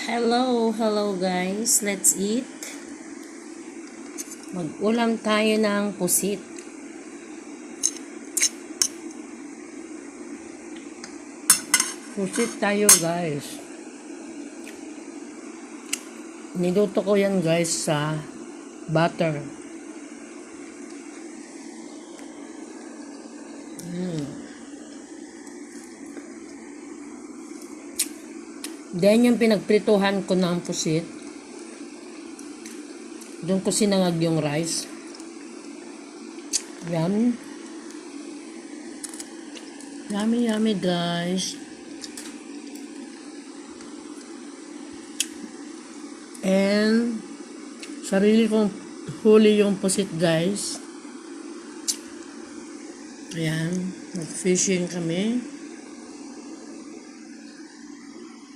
Hello guys. Let's eat. Mag-ulam tayo ng pusit. Pusit tayo guys. Niluto ko yan guys sa butter. Then yung pinagprituhan ko ng pusit, doon ko sinangag yung rice. Yummy. Yummy guys. And sarili kong huli yung pusit guys. Ayan, mag-fishing kami.